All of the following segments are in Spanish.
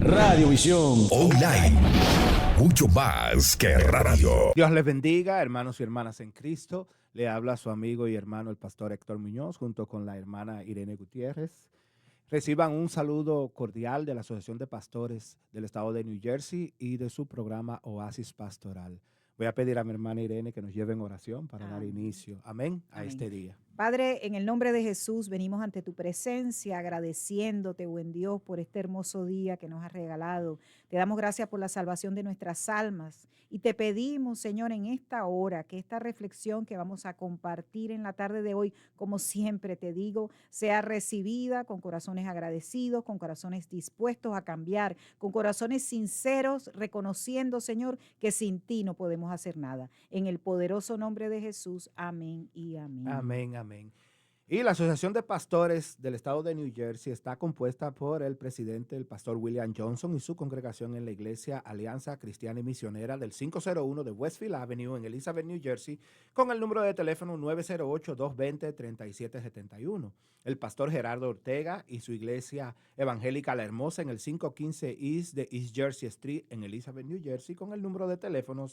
Radiovisión Online. Mucho más que radio. Dios les bendiga, hermanos y hermanas en Cristo. Le habla su amigo y hermano el pastor Héctor Muñoz junto con la hermana Irene Gutiérrez. Reciban un saludo cordial de la Asociación de Pastores del Estado de New Jersey y de su programa Oasis Pastoral. Voy a pedir a mi hermana Irene que nos lleve en oración para dar inicio. Amén a este día. Padre, en el nombre de Jesús venimos ante tu presencia agradeciéndote, buen Dios, por este hermoso día que nos has regalado. Te damos gracias por la salvación de nuestras almas y te pedimos, Señor, en esta hora que esta reflexión que vamos a compartir en la tarde de hoy, como siempre te digo, sea recibida con corazones agradecidos, con corazones dispuestos a cambiar, con corazones sinceros, reconociendo, Señor, que sin ti no podemos hacer nada. En el poderoso nombre de Jesús, amén y amén. Amén, amén. Y la Asociación de Pastores del Estado de New Jersey está compuesta por el presidente, el pastor William Johnson, y su congregación en la Iglesia Alianza Cristiana y Misionera del 501 de Westfield Avenue en Elizabeth, New Jersey, con el número de teléfono 908-220-3771. El pastor Gerardo Ortega y su Iglesia Evangélica La Hermosa en el 515 East de East Jersey Street en Elizabeth, New Jersey, con el número de teléfono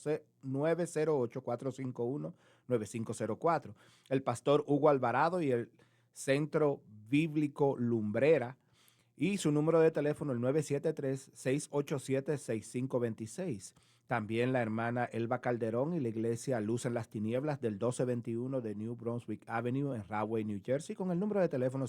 908-451-9504. El pastor Hugo Alvarado y el Centro Bíblico Lumbrera y su número de teléfono el 973-687-6526. También la hermana Elba Calderón y la iglesia Luz en las Tinieblas del 1221 de New Brunswick Avenue en Rahway, New Jersey, con el número de teléfono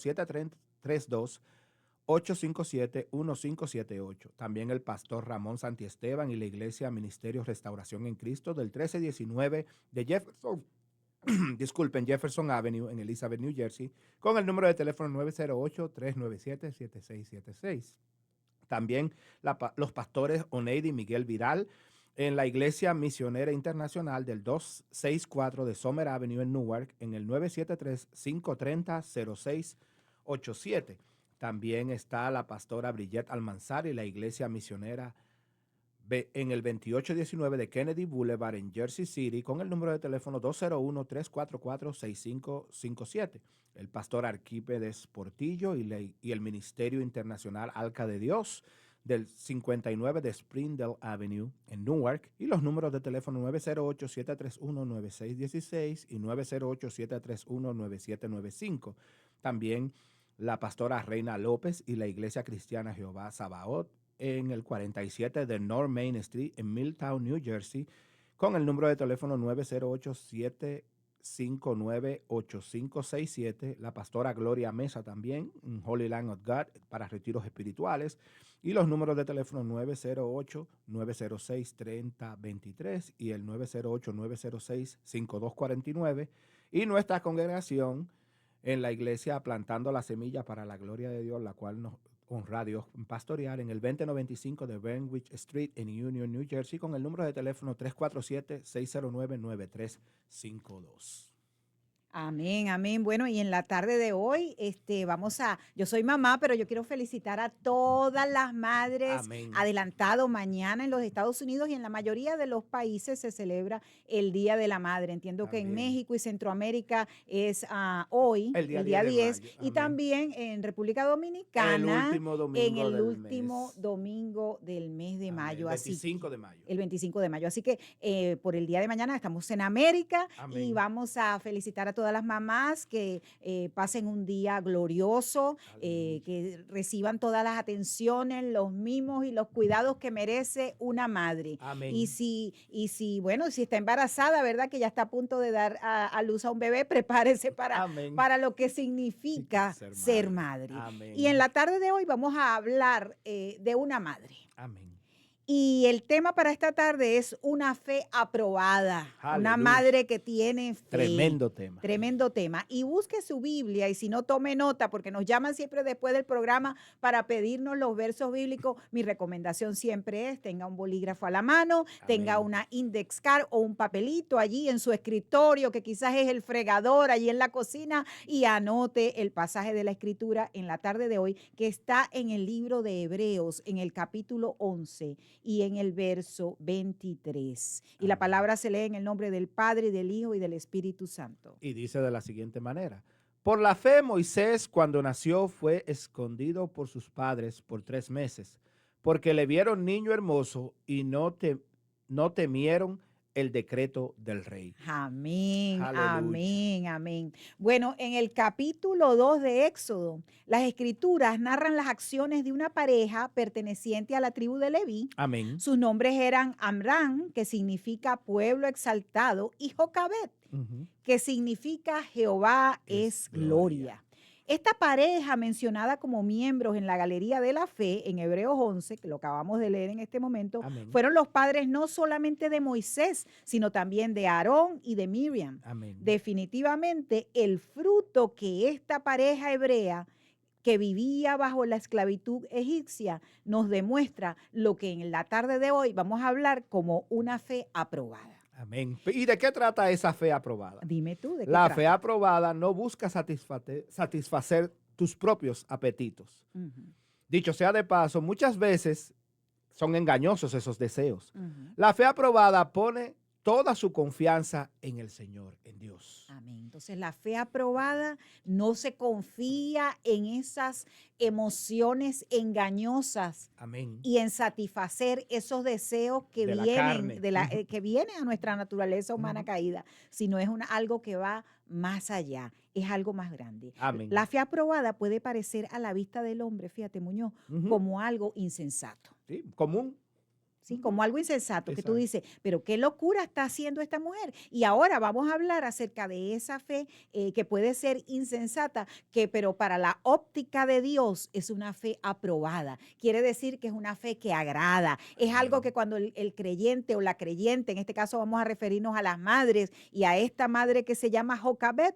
732-857-1578. También el pastor Ramón Santiesteban y la iglesia Ministerio Restauración en Cristo del 1319 de Jefferson Avenue en Elizabeth, New Jersey, con el número de teléfono 908-397-7676. También los pastores Oneidi y Miguel Vidal en la Iglesia Misionera Internacional del 264 de Summer Avenue en Newark en el 973-530-0687. También está la pastora Bridget Almanzar y la Iglesia Misionera en el 2819 de Kennedy Boulevard en Jersey City con el número de teléfono 201-344-6557. El pastor Arquímedes Portillo y el Ministerio Internacional Arca de Dios del 59 de Springdale Avenue en Newark y los números de teléfono 908-731-9616 y 908-731-9795. También la pastora Reina López y la Iglesia Cristiana Jehová Sabaoth en el 47 de North Main Street en Milltown, New Jersey, con el número de teléfono 908-759-8567. La pastora Gloria Mesa también en Holy Land of God para retiros espirituales. Y los números de teléfono 908-906-3023 y el 908-906-5249. Y nuestra congregación en la iglesia Plantando la Semilla para la Gloria de Dios, la cual nos honra a Dios pastorear en el 2095 de Greenwich Street en Union, New Jersey, con el número de teléfono 347-609-9352. Amén, amén. Bueno, y en la tarde de hoy, yo soy mamá, pero yo quiero felicitar a todas las madres. Amén. Adelantado mañana en los Estados Unidos y en la mayoría de los países se celebra el Día de la Madre. Entiendo que en México y Centroamérica es hoy, el día 10, y también en República Dominicana, el último domingo del mes de mayo. El 25 de mayo. El 25 de mayo. Así que por el día de mañana estamos en América. Amén. Y vamos a felicitar a todas las mamás que pasen un día glorioso, que reciban todas las atenciones, los mimos y los cuidados que merece una madre. Amén. Y si está embarazada, ¿verdad? Que ya está a punto de dar a luz a un bebé, prepárese para lo que significa ser madre. Amén. Y en la tarde de hoy vamos a hablar de una madre. Amén. Y el tema para esta tarde es una fe aprobada. Aleluya. Una madre que tiene fe. Tremendo tema. Tremendo tema. Y busque su Biblia y si no, tome nota porque nos llaman siempre después del programa para pedirnos los versos bíblicos. Mi recomendación siempre es tenga un bolígrafo a la mano, Amén. tenga una index card o un papelito allí en su escritorio que quizás es el fregador allí en la cocina y anote el pasaje de la Escritura en la tarde de hoy que está en el libro de Hebreos en el capítulo 11 y en el verso 23. Y la palabra se lee en el nombre del Padre, del Hijo y del Espíritu Santo. Y dice de la siguiente manera: por la fe Moisés, cuando nació, fue escondido por sus padres por 3 meses porque le vieron niño hermoso y no temieron el decreto del rey. Amén, Aleluya. amén, amén. Bueno, en el capítulo 2 de Éxodo, las escrituras narran las acciones de una pareja perteneciente a la tribu de Leví. Amén. Sus nombres eran Amram, que significa pueblo exaltado, y Jocabet, Ujú. que significa Jehová es gloria. Esta pareja mencionada como miembros en la Galería de la Fe, en Hebreos 11, que lo acabamos de leer en este momento, Amén. fueron los padres no solamente de Moisés, sino también de Aarón y de Miriam. Amén. Definitivamente, el fruto que esta pareja hebrea que vivía bajo la esclavitud egipcia nos demuestra lo que en la tarde de hoy vamos a hablar como una fe aprobada. Amén. ¿Y de qué trata esa fe aprobada? Dime tú, ¿de qué La trata? fe aprobada no busca satisfacer tus propios apetitos. Ujú, Dicho sea de paso, muchas veces son engañosos esos deseos. ujú. La fe aprobada pone toda su confianza en el Señor, en Dios. Amén. Entonces, la fe aprobada no se confía en esas emociones engañosas Amén. y en satisfacer esos deseos que De la vienen, carne. que vienen a nuestra naturaleza humana Ujú. caída, sino es algo que va más allá, es algo más grande. Amén. La fe aprobada puede parecer a la vista del hombre, fíjate, Muñoz, Ujú. como algo insensato. Sí, común. ¿Sí? Ujú. Como algo insensato, que tú Exacto. dices, pero qué locura está haciendo esta mujer. Y ahora vamos a hablar acerca de esa fe que puede ser insensata, pero para la óptica de Dios es una fe aprobada. Quiere decir que es una fe que agrada. Es algo Amén. que cuando el creyente o la creyente, en este caso vamos a referirnos a las madres y a esta madre que se llama Jocabet,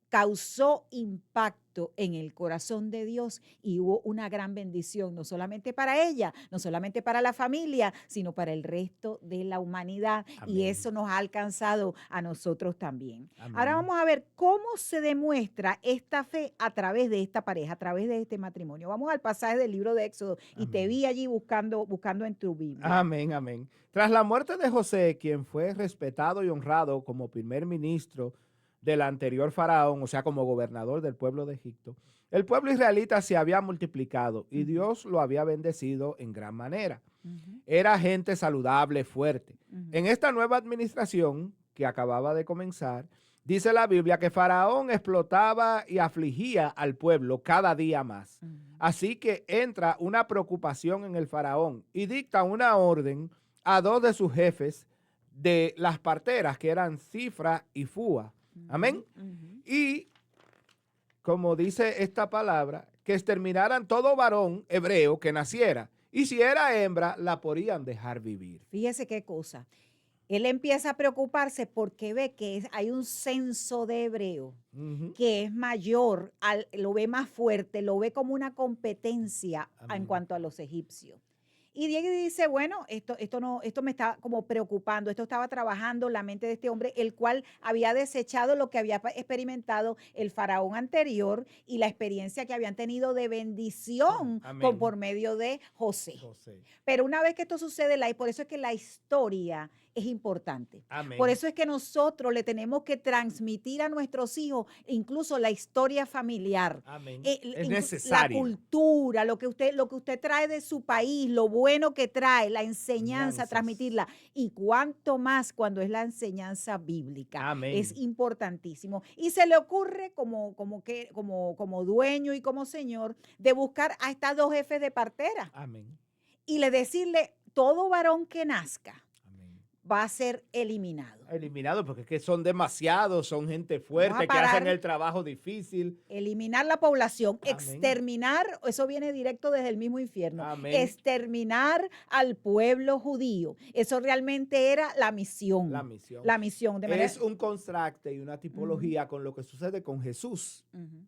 causó impacto en el corazón de Dios y hubo una gran bendición, no solamente para ella, no solamente para la familia, sino para el resto de la humanidad. Y Amén. eso nos ha alcanzado a nosotros también. Ahora Amén. vamos a ver cómo se demuestra esta fe a través de esta pareja, a través de este matrimonio. Vamos al pasaje del libro de Éxodo y te Amén. vi allí buscando en tu Biblia. Amén, amén. Tras la muerte de José, quien fue respetado y honrado como primer ministro del anterior faraón, o sea, como gobernador del pueblo de Egipto, el pueblo israelita se había multiplicado y Ujú. Dios lo había bendecido en gran manera. Ujú, Era gente saludable, fuerte. ujú. En esta nueva administración que acababa de comenzar, dice la Biblia que Faraón explotaba y afligía al pueblo cada día más. Ujú. Así que entra una preocupación en el Faraón y dicta una orden a dos de sus jefes de las parteras, que eran Cifra y Fúa. Amén. Ujú. Y como dice esta palabra, que exterminaran todo varón hebreo que naciera. Y si era hembra, la podían dejar vivir. Fíjese qué cosa. Él empieza a preocuparse porque ve que hay un censo de hebreo Ujú. que es mayor, lo ve más fuerte, lo ve como una competencia en Amén. cuanto a los egipcios. Y Diego dice, bueno, esto me está como preocupando, esto estaba trabajando la mente de este hombre, el cual había desechado lo que había experimentado el faraón anterior y la experiencia que habían tenido de bendición Amén. por medio de José. José. Pero una vez que esto sucede, por eso es que la historia es importante. Amén. Por eso es que nosotros le tenemos que transmitir a nuestros hijos incluso la historia familiar. Amén. Es Es la necesario. cultura, lo que usted trae de su país, lo bueno que trae, la enseñanza, Enseñanzas. transmitirla. Y cuánto más cuando es la enseñanza bíblica. Amén. Es importantísimo. Y se le ocurre como dueño y como señor de buscar a estas dos jefes de partera Amén. y decirle, todo varón que nazca Amén. va a ser eliminado. Eliminado porque es que son demasiados, son gente Vamos fuerte a que hacen parar. el trabajo difícil. Eliminar la población, Amén. exterminar, eso viene directo desde el mismo infierno, Amén. exterminar al pueblo judío. Eso realmente era la misión. La misión. La misión. De manera, Es un contraste y una tipología con lo que sucede con Jesús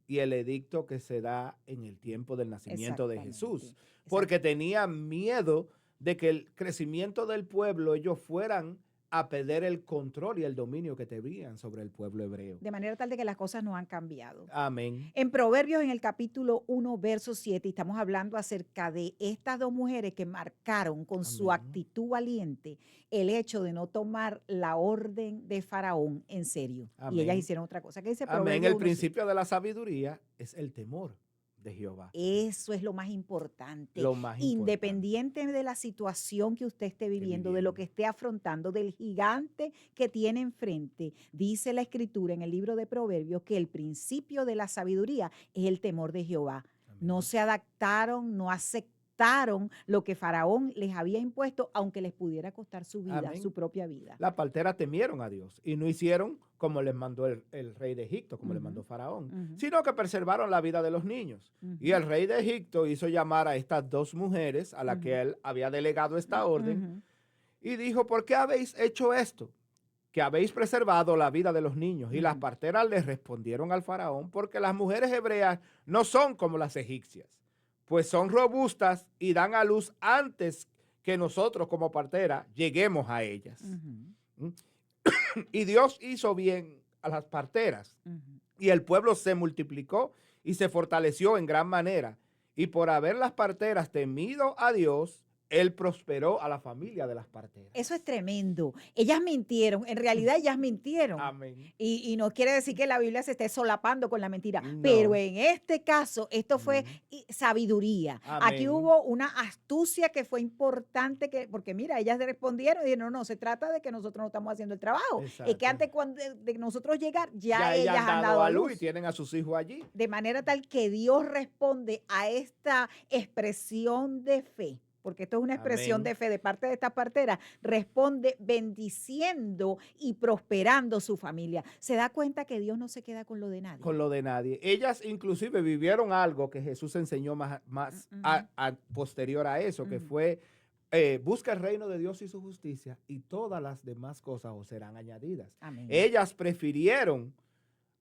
y el edicto que se da en el tiempo del nacimiento de Jesús. Porque tenían miedo de que el crecimiento del pueblo, ellos fueran a perder el control y el dominio que tenían sobre el pueblo hebreo. De manera tal de que las cosas no han cambiado. Amén. En Proverbios, en el capítulo 1, verso 7, estamos hablando acerca de estas dos mujeres que marcaron con su Amén. actitud valiente el hecho de no tomar la orden de Faraón en serio. Amén. Y ellas hicieron otra cosa. ¿Qué dice Amén. Proverbios El 1:7? principio de la sabiduría es el temor de Jehová. Eso es lo más importante. Lo más importante. Independiente de la situación que usted esté viviendo, de lo que esté afrontando, del gigante que tiene enfrente, dice la Escritura en el libro de Proverbios que el principio de la sabiduría es el temor de Jehová. Amén. No se adaptaron, no aceptaron lo que Faraón les había impuesto, aunque les pudiera costar su vida, Amén. su propia vida. Las parteras temieron a Dios y no hicieron como les mandó el rey de Egipto, como le Ujú. mandó Faraón, Ujú. sino que preservaron la vida de los niños. Ujú. Y el rey de Egipto hizo llamar a estas dos mujeres a las Ujú. que él había delegado esta orden Ujú. y dijo, ¿por qué habéis hecho esto? Que habéis preservado la vida de los niños. Y las Ujú. parteras le respondieron al faraón, porque las mujeres hebreas no son como las egipcias, pues son robustas y dan a luz antes que nosotros como partera lleguemos a ellas. Ujú. ¿Mm? Y Dios hizo bien a las parteras, Ujú. y el pueblo se multiplicó y se fortaleció en gran manera. Y por haber las parteras temido a Dios, él prosperó a la familia de las parteras. Eso es tremendo. Ellas mintieron, en realidad ellas mintieron. Amén. Y no quiere decir que la Biblia se esté solapando con la mentira, No. pero en este caso esto fue sabiduría. Aquí Amén. hubo una astucia que fue importante, porque mira, ellas respondieron y dijeron, no, se trata de que nosotros no estamos haciendo el trabajo. Es que Exacto. antes de nosotros llegar, ya ellas ellas han dado a luz. y tienen a sus hijos allí. De manera tal que Dios responde a esta expresión de fe, porque esto es una expresión Amén. de fe de parte de esta partera, responde bendiciendo y prosperando su familia. Se da cuenta que Dios no se queda con lo de nadie. Con lo de nadie. Ellas inclusive vivieron algo que Jesús enseñó más posterior a eso, que fue, busca el reino de Dios y su justicia y todas las demás cosas os serán añadidas. Amén. Ellas prefirieron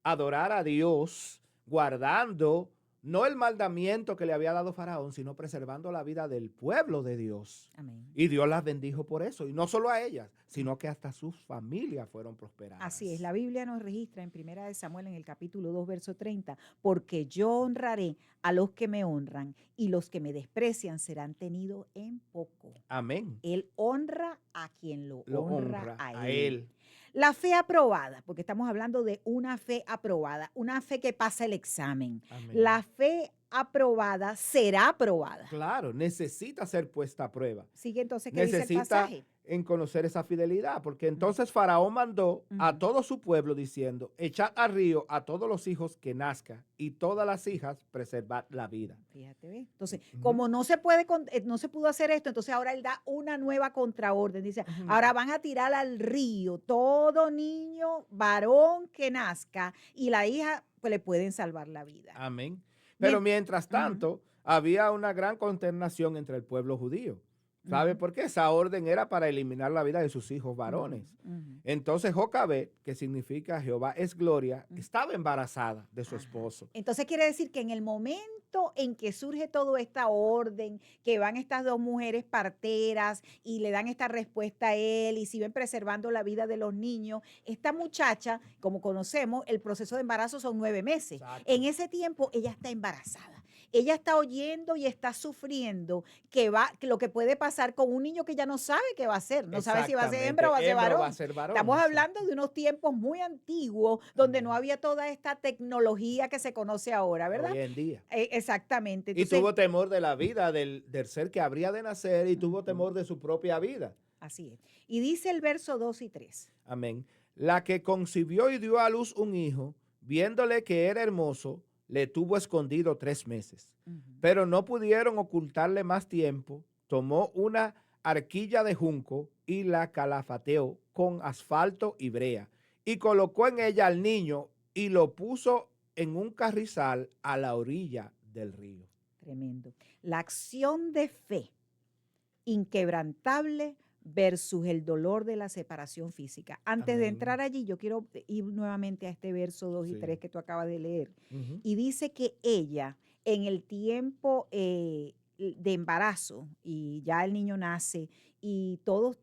adorar a Dios guardando no el mandamiento que le había dado Faraón, sino preservando la vida del pueblo de Dios. Amén. Y Dios las bendijo por eso. Y no solo a ellas, sino que hasta sus familias fueron prosperadas. Así es, la Biblia nos registra en 1 de Samuel en el capítulo 2, verso 30, porque yo honraré a los que me honran y los que me desprecian serán tenidos en poco. Amén. Él honra a quien lo honra a él. La fe aprobada, porque estamos hablando de una fe aprobada, una fe que pasa el examen. Amén. La fe aprobada será aprobada. Claro, necesita ser puesta a prueba. Sigue entonces, ¿qué dice el pasaje? En conocer esa fidelidad, porque entonces Faraón mandó a todo su pueblo diciendo, echad al río a todos los hijos que nazcan y todas las hijas preservad la vida. Fíjate, ¿ves? Entonces, como no se pudo hacer esto, entonces ahora él da una nueva contraorden. Dice, ahora van a tirar al río todo niño varón que nazca y la hija pues le pueden salvar la vida. Amén. Pero mientras tanto, había una gran consternación entre el pueblo judío. ¿Sabe por qué? Esa orden era para eliminar la vida de sus hijos varones. Entonces Jocabet, que significa Jehová es gloria, estaba embarazada de su esposo. Entonces quiere decir que en el momento en que surge toda esta orden, que van estas dos mujeres parteras y le dan esta respuesta a él y siguen preservando la vida de los niños, esta muchacha, como conocemos, el proceso de embarazo son 9 meses. Exacto. En ese tiempo ella está embarazada. Ella está oyendo y está sufriendo que lo que puede pasar con un niño que ya no sabe qué va a ser. No sabe si va a ser hembra o va a ser varón. Estamos hablando de unos tiempos muy antiguos donde no había toda esta tecnología que se conoce ahora, ¿verdad? Hoy en día. Exactamente. Entonces, y tuvo temor de la vida del ser que habría de nacer y tuvo temor de su propia vida. Así es. Y dice el verso 2 y 3. Amén. La que concibió y dio a luz un hijo, viéndole que era hermoso, le tuvo escondido 3 meses, pero no pudieron ocultarle más tiempo. Tomó una arquilla de junco y la calafateó con asfalto y brea y colocó en ella al niño y lo puso en un carrizal a la orilla del río. Tremendo. La acción de fe inquebrantable versus el dolor de la separación física. Antes de entrar allí, yo quiero ir nuevamente a este verso 2 y 3 que tú acabas de leer. Y dice que ella, en el tiempo de embarazo y ya el niño nace y todos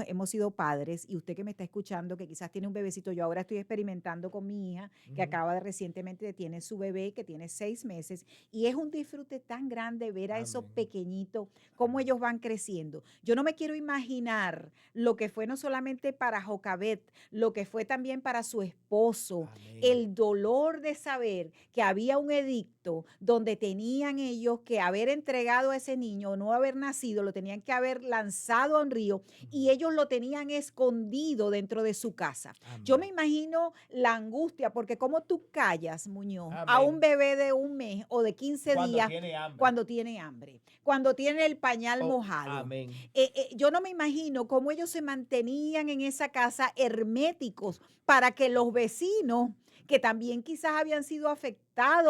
hemos sido padres, y usted que me está escuchando que quizás tiene un bebecito, yo ahora estoy experimentando con mi hija que acaba de recientemente, tiene su bebé que tiene 6 meses, y es un disfrute tan grande ver a esos pequeñitos, cómo ellos van creciendo. Yo no me quiero imaginar lo que fue no solamente para Jocabet, lo que fue también para su esposo, el dolor de saber que había un edicto donde tenían ellos que haber entregado a ese niño o no haber nacido, lo tenían que haber lanzado a un río y ellos lo tenían escondido dentro de su casa. Yo me imagino la angustia, porque como tú callas, Muñoz, a un bebé de 1 mes o de 15 días cuando tiene hambre, cuando tiene el pañal mojado. Yo no me imagino cómo ellos se mantenían en esa casa herméticos para que los vecinos, que también quizás habían sido afectados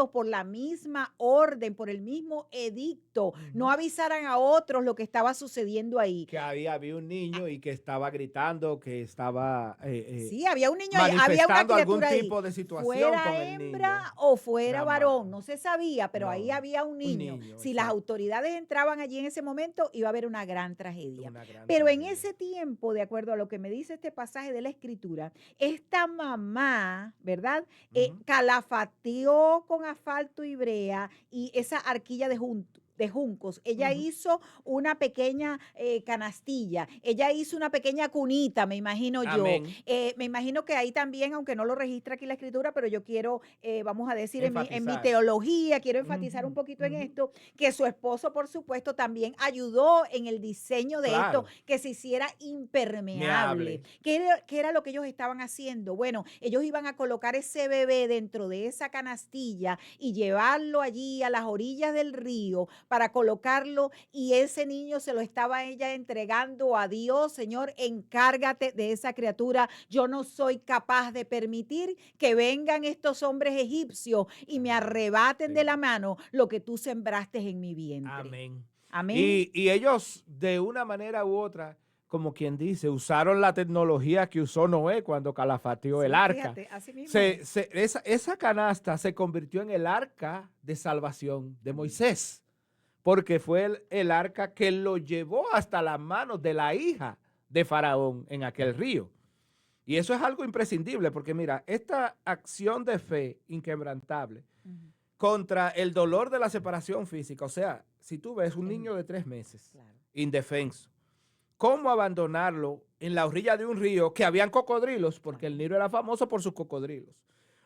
por la misma orden, por el mismo edicto, no avisaran a otros lo que estaba sucediendo ahí. Que había un niño y que estaba gritando, que estaba sí, había un niño ahí, había una criatura algún ahí, tipo de situación fuera con el hembra niño. o fuera varón, no se sabía, pero No, ahí había un niño. Si las autoridades entraban allí en ese momento, iba a haber una gran tragedia. Pero en ese tiempo, de acuerdo a lo que me dice este pasaje de la Escritura, esta mamá, ¿verdad? Calafateó con asfalto y brea y esa arquilla de juncos. Ella hizo una pequeña canastilla, ella hizo una pequeña cunita, me imagino yo. Me imagino que ahí también, aunque no lo registra aquí la Escritura, pero yo quiero, vamos a decir, en mi teología, quiero enfatizar un poquito en esto, que su esposo, por supuesto, también ayudó en el diseño de esto, que se hiciera impermeable. ¿Qué era lo que ellos estaban haciendo? Bueno, ellos iban a colocar ese bebé dentro de esa canastilla y llevarlo allí a las orillas del río para colocarlo, y ese niño se lo estaba ella entregando a Dios. Señor, encárgate de esa criatura. Yo no soy capaz de permitir que vengan estos hombres egipcios y me arrebaten de la mano lo que tú sembraste en mi vientre. Amén. Amén. Y ellos, de una manera u otra, como quien dice, usaron la tecnología que usó Noé cuando calafateó el arca. Fíjate, así mismo. Esa canasta se convirtió en el arca de salvación de Moisés, porque fue el arca que lo llevó hasta las manos de la hija de Faraón en aquel río. Y eso es algo imprescindible, porque mira, esta acción de fe inquebrantable contra el dolor de la separación física, o sea, si tú ves un niño de 3 meses, indefenso, ¿cómo abandonarlo en la orilla de un río que habían cocodrilos? Porque el Nilo era famoso por sus cocodrilos.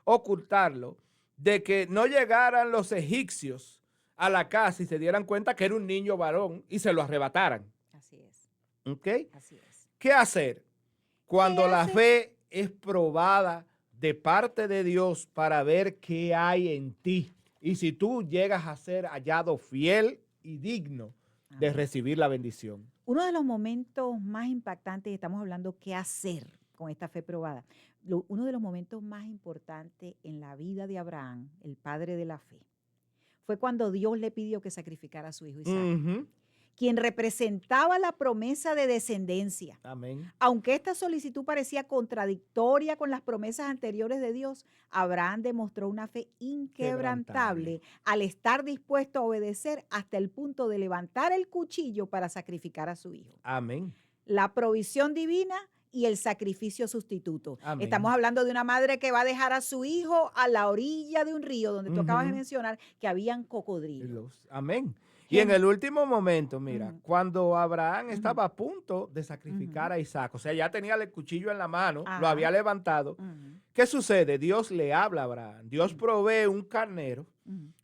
Ocultarlo, de que no llegaran los egipcios a la casa y se dieran cuenta que era un niño varón y se lo arrebataran. Así es. ¿Ok? Así es. ¿Qué hacer cuando la fe es probada de parte de Dios para ver qué hay en ti? Y si tú llegas a ser hallado fiel y digno de recibir la bendición. Uno de los momentos más impactantes, estamos hablando qué hacer con esta fe probada. Uno de los momentos más importantes en la vida de Abraham, el padre de la fe, fue cuando Dios le pidió que sacrificara a su hijo Isaac, quien representaba la promesa de descendencia. Amén. Aunque esta solicitud parecía contradictoria con las promesas anteriores de Dios, Abraham demostró una fe inquebrantable al estar dispuesto a obedecer hasta el punto de levantar el cuchillo para sacrificar a su hijo. Amén. La provisión divina y el sacrificio sustituto. Amén. Estamos hablando de una madre que va a dejar a su hijo a la orilla de un río donde tú acabas de mencionar que habían cocodrilos. Amén. Y en el último momento, mira, cuando Abraham estaba a punto de sacrificar a Isaac, o sea, ya tenía el cuchillo en la mano, lo había levantado, ¿qué sucede? Dios le habla a Abraham. Dios provee un carnero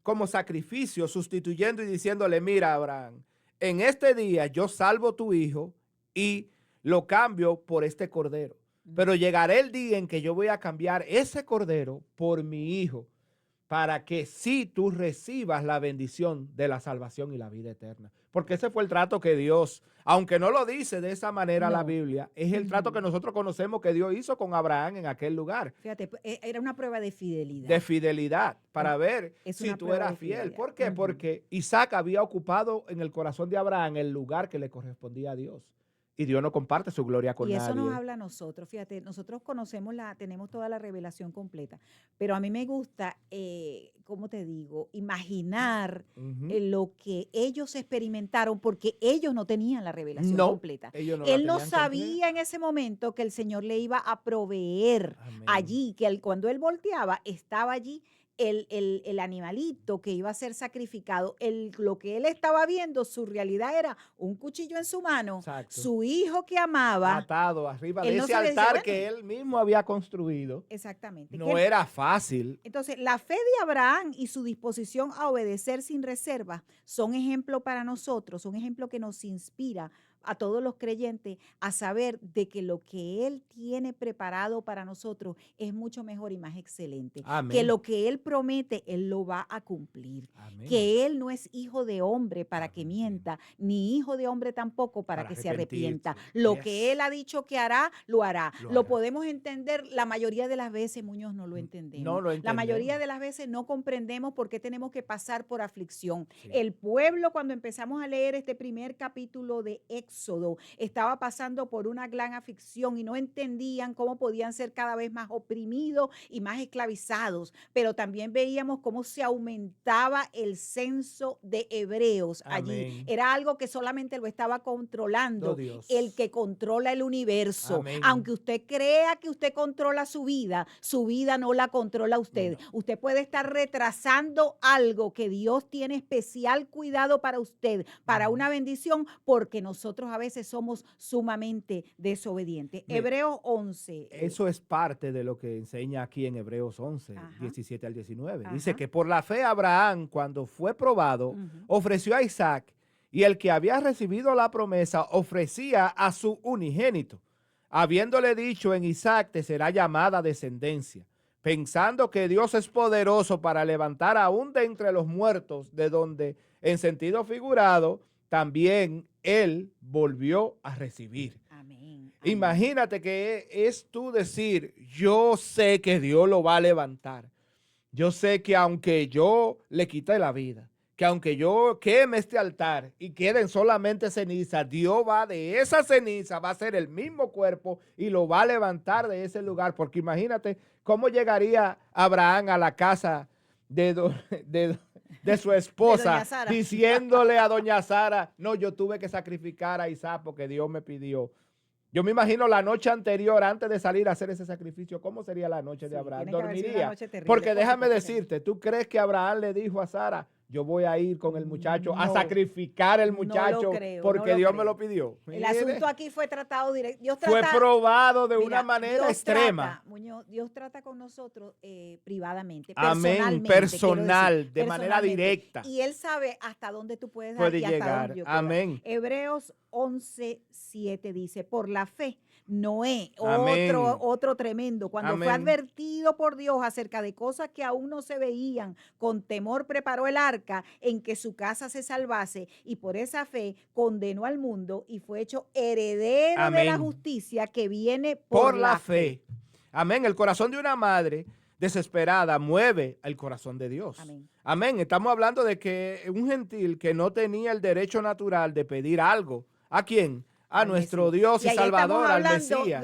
como sacrificio, sustituyendo y diciéndole, mira, Abraham, en este día yo salvo tu hijo y lo cambio por este cordero. Pero llegará el día en que yo voy a cambiar ese cordero por mi hijo, para que sí tú recibas la bendición de la salvación y la vida eterna. Porque ese fue el trato que Dios, aunque no lo dice de esa manera la Biblia, es el trato que nosotros conocemos que Dios hizo con Abraham en aquel lugar. Fíjate, era una prueba de fidelidad. De fidelidad, para ver si tú eras fiel. ¿Por qué? Porque Isaac había ocupado en el corazón de Abraham el lugar que le correspondía a Dios. Y Dios no comparte su gloria con Y eso nos nadie. habla a nosotros. Fíjate, nosotros tenemos toda la revelación completa, pero a mí me gusta, ¿cómo te digo? Imaginar Ujú. lo que ellos experimentaron, porque ellos no tenían la revelación No, completa. ellos no la Él no tenían completa. sabía en ese momento que el Señor le iba a proveer Amén. allí, que cuando él volteaba, estaba allí el animalito que iba a ser sacrificado. Lo que él estaba viendo, su realidad era un cuchillo en su mano, Exacto. su hijo que amaba. Atado arriba de Él no ese sabía, dice, altar bueno, que él mismo había construido. exactamente. No era fácil. Entonces, la fe de Abraham y su disposición a obedecer sin reserva son ejemplo para nosotros, son ejemplo que nos inspira a todos los creyentes a saber de que lo que Él tiene preparado para nosotros es mucho mejor y más excelente. Que Amén. lo que Él promete, Él lo va a cumplir. Amén. Que Él no es hijo de hombre para que Amén. mienta, ni hijo de hombre tampoco para que se arrepienta. arrepentirse. Lo Yes. que Él ha dicho que hará, lo hará. Lo Lo hará. podemos entender la mayoría de las veces, Muñoz, no lo entendemos. No lo La mayoría entendemos. de las veces no comprendemos por qué tenemos que pasar por aflicción. Sí. El pueblo, cuando empezamos a leer este primer capítulo de Éxodo, estaba pasando por una gran aflicción y no entendían cómo podían ser cada vez más oprimidos y más esclavizados. Pero también veíamos cómo se aumentaba el censo de hebreos allí. Amén. Era algo que solamente lo estaba controlando Oh, Dios. el que controla el universo. Amén. Aunque usted crea que usted controla su vida no la controla usted. No. Usted puede estar retrasando algo que Dios tiene especial cuidado para usted, para una bendición, porque nosotros a veces somos sumamente desobedientes. Mira, Hebreos 11. Eso es parte de lo que enseña aquí en Hebreos 11, Ajá. 17 al 19. Ajá. Dice que por la fe Abraham, cuando fue probado, Ujú. ofreció a Isaac, y el que había recibido la promesa ofrecía a su unigénito, habiéndole dicho: en Isaac te será llamada descendencia, pensando que Dios es poderoso para levantar aún de entre los muertos, de donde, en sentido figurado, también él volvió a recibir. Amén. Amén. Imagínate que es tú decir: yo sé que Dios lo va a levantar. Yo sé que aunque yo le quite la vida, que aunque yo queme este altar y queden solamente cenizas, Dios va de esa ceniza, va a ser el mismo cuerpo y lo va a levantar de ese lugar. Porque imagínate cómo llegaría Abraham a la casa de su esposa, doña Sara, diciéndole a doña Sara: no, yo tuve que sacrificar a Isaac porque Dios me pidió. Yo me imagino la noche anterior, antes de salir a hacer ese sacrificio, ¿cómo sería la noche de Sí, Abraham? tiene que haber sido una Dormiría. noche terrible, Porque por déjame supuesto que no. decirte, ¿tú crees que Abraham le dijo a Sara: yo voy a ir con el muchacho a No, sacrificar el no lo muchacho creo, porque no lo Dios me creo. lo pidió? El Mire, asunto aquí fue tratado directo. Dios fue trata, probado de una mira, manera Dios extrema. trata, Muñoz, Dios trata con nosotros privadamente, Amén, personalmente, quiero personal, decir, de manera personalmente. directa. Y Él sabe hasta dónde tú puedes dar Puede y hasta llegar. dónde yo puedo dar. Amén. Hebreos 11:7 dice: por la fe, Noé, Amén. otro tremendo, cuando fue Amén. advertido por Dios acerca de cosas que aún no se veían, con temor preparó el arca en que su casa se salvase, y por esa fe condenó al mundo y fue hecho heredero de la Amén. justicia que viene Por la fe. Amén. El corazón de una madre desesperada mueve el corazón de Dios. Amén. Amén. Estamos hablando de que un gentil que no tenía el derecho natural de pedir algo. ¿A quién? A Al nuestro Mesías. Dios y ahí Salvador, al estamos hablando Mesías.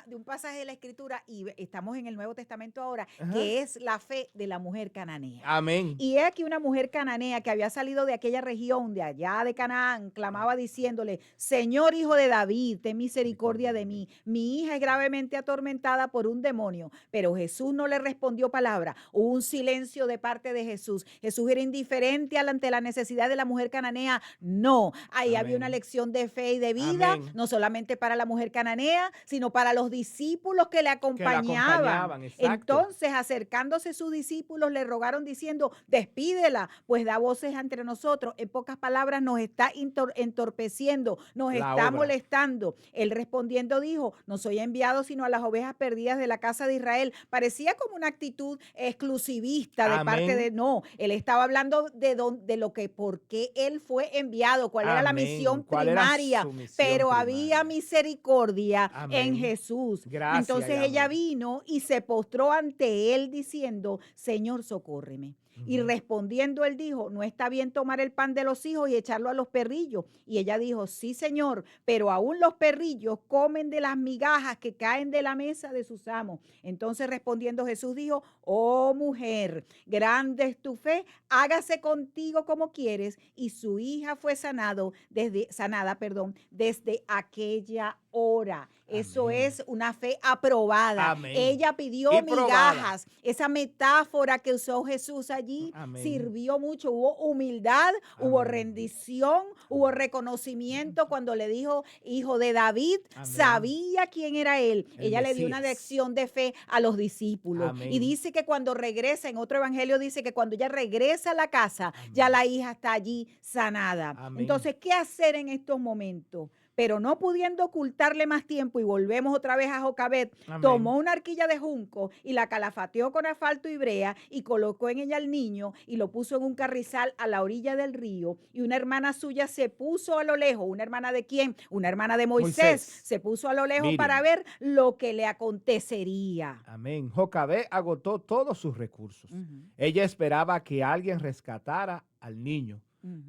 de un pasaje de la Escritura, y estamos en el Nuevo Testamento ahora, Ajá. que es la fe de la mujer cananea. Amén. Y es aquí una mujer cananea que había salido de aquella región, de allá de Canaán, clamaba diciéndole: Señor, hijo de David, ten misericordia de mí. Mi hija es gravemente atormentada por un demonio. Pero Jesús no le respondió palabra. Hubo un silencio de parte de Jesús. Jesús era indiferente ante la necesidad de la mujer cananea. No, ahí Amén. había una lección de fe y de vida, Amén. no solamente para la mujer cananea, sino para los discípulos que le acompañaban. Exacto. Entonces, acercándose sus discípulos, le rogaron diciendo: despídela, pues da voces entre nosotros. En pocas palabras, nos está entorpeciendo, nos La está obra. molestando. Él respondiendo dijo: no soy enviado sino a las ovejas perdidas de la casa de Israel. Parecía como una actitud exclusivista de Amén. parte de... No, él estaba hablando de lo que, por qué él fue enviado, cuál era la Amén. misión ¿Cuál era primaria. su misión Pero primaria? había misericordia Amén. en Jesús. Gracias Entonces y ella amén. vino y se postró ante él diciendo: Señor, socórreme. Y respondiendo él dijo, no está bien tomar el pan de los hijos y echarlo a los perrillos. Y ella dijo, sí, señor, pero aún los perrillos comen de las migajas que caen de la mesa de sus amos. Entonces respondiendo Jesús dijo, oh mujer, grande es tu fe, hágase contigo como quieres. Y su hija fue sanada desde aquella hora. Eso Amén. es una fe aprobada. Amén. Ella pidió Y probada. migajas. Esa metáfora que usó Jesús allí Amén. sirvió mucho. Hubo humildad, hubo Amén. rendición, hubo reconocimiento cuando le dijo, hijo de David, Amén. sabía quién era él. El Ella le dio una Mesías. lección de fe a los discípulos. Amén. Y dice que cuando regresa, en otro evangelio dice que cuando ella regresa a la casa, Amén. ya la hija está allí sanada. Amén. Entonces, ¿qué hacer en estos momentos? Pero no pudiendo ocultarle más tiempo, y volvemos otra vez a Jocabed, Amén. tomó una arquilla de junco y la calafateó con asfalto y brea y colocó en ella al niño y lo puso en un carrizal a la orilla del río. Y una hermana suya se puso a lo lejos. ¿Una hermana de quién? Una hermana de Moisés. Se puso a lo lejos Miriam. para ver lo que le acontecería. Amén. Jocabed agotó todos sus recursos. Ella esperaba que alguien rescatara al niño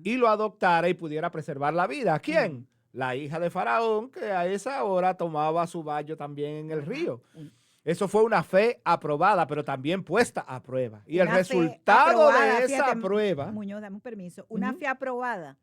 y lo adoptara y pudiera preservar la vida. ¿A quién? La hija de Faraón, que a esa hora tomaba su baño también en el río. Eso fue una fe aprobada, pero también puesta a prueba. Y el resultado de esa prueba... Muñoz, dame un permiso. Una fe aprobada,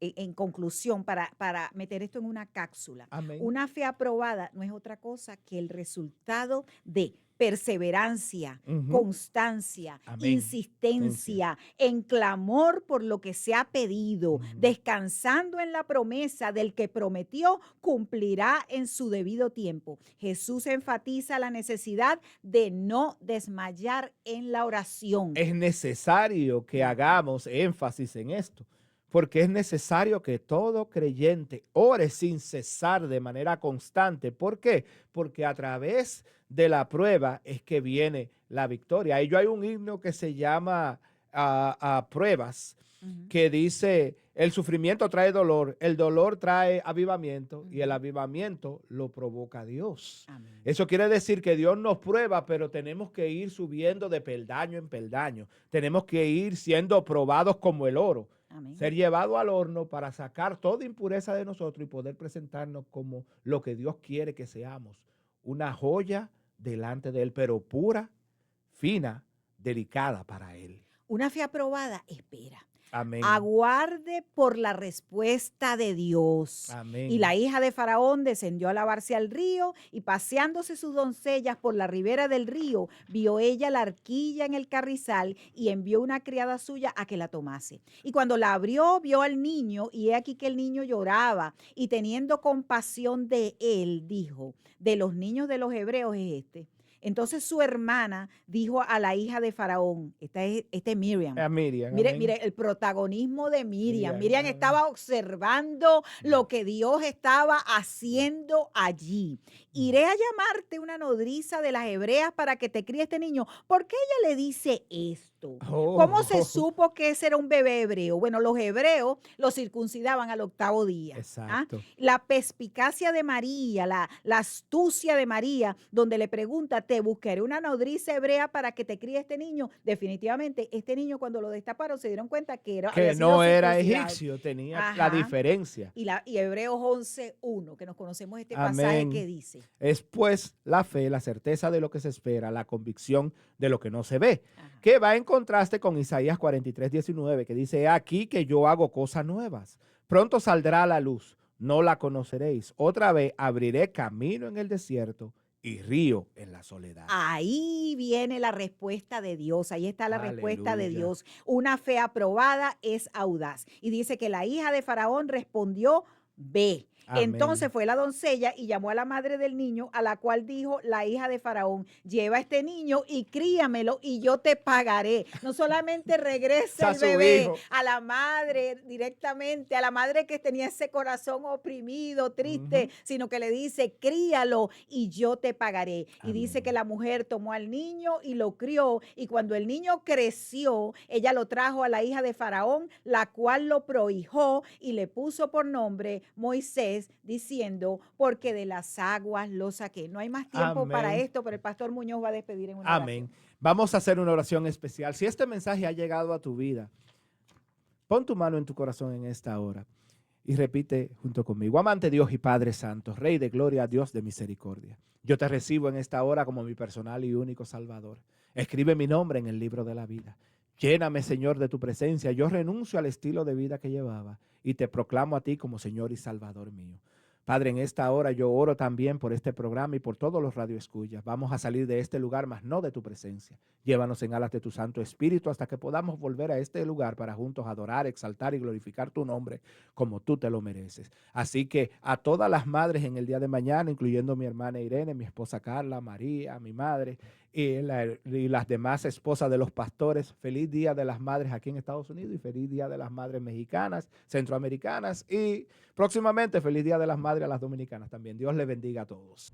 en conclusión, para meter esto en una cápsula. Amén. Una fe aprobada no es otra cosa que el resultado de perseverancia, constancia, Amén. insistencia, en clamor por lo que se ha pedido, descansando en la promesa del que prometió, cumplirá en su debido tiempo. Jesús enfatiza la necesidad de no desmayar en la oración. Es necesario que hagamos énfasis en esto, porque es necesario que todo creyente ore sin cesar de manera constante. ¿Por qué? Porque a través de la prueba es que viene la victoria. Ello hay un himno que se llama Pruebas, que dice, el sufrimiento trae dolor, el dolor trae avivamiento y el avivamiento lo provoca Dios. Amén. Eso quiere decir que Dios nos prueba, pero tenemos que ir subiendo de peldaño en peldaño. Tenemos que ir siendo probados como el oro. Amén. Ser llevado al horno para sacar toda impureza de nosotros y poder presentarnos como lo que Dios quiere que seamos. Una joya delante de Él, pero pura, fina, delicada para Él. Una fe aprobada espera. Amén. Aguarde por la respuesta de Dios. Amén. Y la hija de Faraón descendió a lavarse al río y paseándose sus doncellas por la ribera del río, vio ella la arquilla en el carrizal y envió una criada suya a que la tomase. Y cuando la abrió, vio al niño y he aquí que el niño lloraba y teniendo compasión de él, dijo, de los niños de los hebreos es este. Entonces su hermana dijo a la hija de Faraón, esta es Miriam. Miriam. Mire el protagonismo de Miriam. Miriam Amén. estaba observando lo que Dios estaba haciendo allí. Iré a llamarte una nodriza de las hebreas para que te críe este niño. ¿Por qué ella le dice esto? ¿Cómo se supo que ese era un bebé hebreo? Bueno, los hebreos lo circuncidaban al 8º día. Exacto. La perspicacia de María, la astucia de María, donde le pregunta, te buscaré una nodriza hebrea para que te críe este niño. Definitivamente, este niño cuando lo destaparon se dieron cuenta que no era egipcio, tenía la diferencia. Y Hebreos 11:1, que nos conocemos este Amén. pasaje que dice. Es pues la fe, la certeza de lo que se espera, la convicción de lo que no se ve, Ajá. que va en contraste con Isaías 43:19, que dice, aquí que yo hago cosas nuevas. Pronto saldrá a la luz, no la conoceréis. Otra vez abriré camino en el desierto y río en la soledad. Ahí viene la respuesta de Dios, ahí está la respuesta de Aleluya. Dios. Una fe aprobada es audaz. Y dice que la hija de Faraón respondió, ve. Amén. Entonces fue la doncella y llamó a la madre del niño, a la cual dijo la hija de Faraón, lleva a este niño y críamelo y yo te pagaré. No solamente regresa el A su bebé hijo. a la madre directamente, a la madre que tenía ese corazón oprimido, triste, sino que le dice, críalo y yo te pagaré. Y Amén. dice que la mujer tomó al niño y lo crió y cuando el niño creció, ella lo trajo a la hija de Faraón, la cual lo prohijó y le puso por nombre Moisés, 10 diciendo, porque de las aguas lo saqué. No hay más tiempo para Amén. esto, pero el pastor Muñoz va a despedir en una Amén. oración. Vamos a hacer una oración especial. Si este mensaje ha llegado a tu vida, pon tu mano en tu corazón en esta hora y repite junto conmigo. Amante Dios y Padre Santo, Rey de gloria, Dios de misericordia. Yo te recibo en esta hora como mi personal y único Salvador. Escribe mi nombre en el libro de la vida. Lléname, Señor, de tu presencia. Yo renuncio al estilo de vida que llevaba y te proclamo a ti como Señor y Salvador mío. Padre, en esta hora yo oro también por este programa y por todos los radioescuchas. Vamos a salir de este lugar, mas no de tu presencia. Llévanos en alas de tu Santo Espíritu hasta que podamos volver a este lugar para juntos adorar, exaltar y glorificar tu nombre como tú te lo mereces. Así que a todas las madres en el día de mañana, incluyendo mi hermana Irene, mi esposa Carla, María, mi madre y las demás esposas de los pastores, feliz Día de las Madres aquí en Estados Unidos y feliz Día de las Madres mexicanas, centroamericanas y próximamente feliz Día de las Madres a las dominicanas también. Dios les bendiga a todos.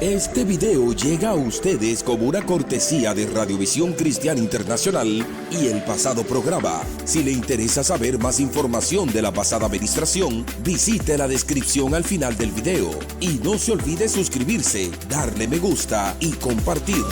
Este video llega a ustedes como una cortesía de Radiovisión Cristiana Internacional y el pasado programa. Si le interesa saber más información de la pasada administración, visite la descripción al final del video. Y no se olvide suscribirse, darle me gusta y compartir.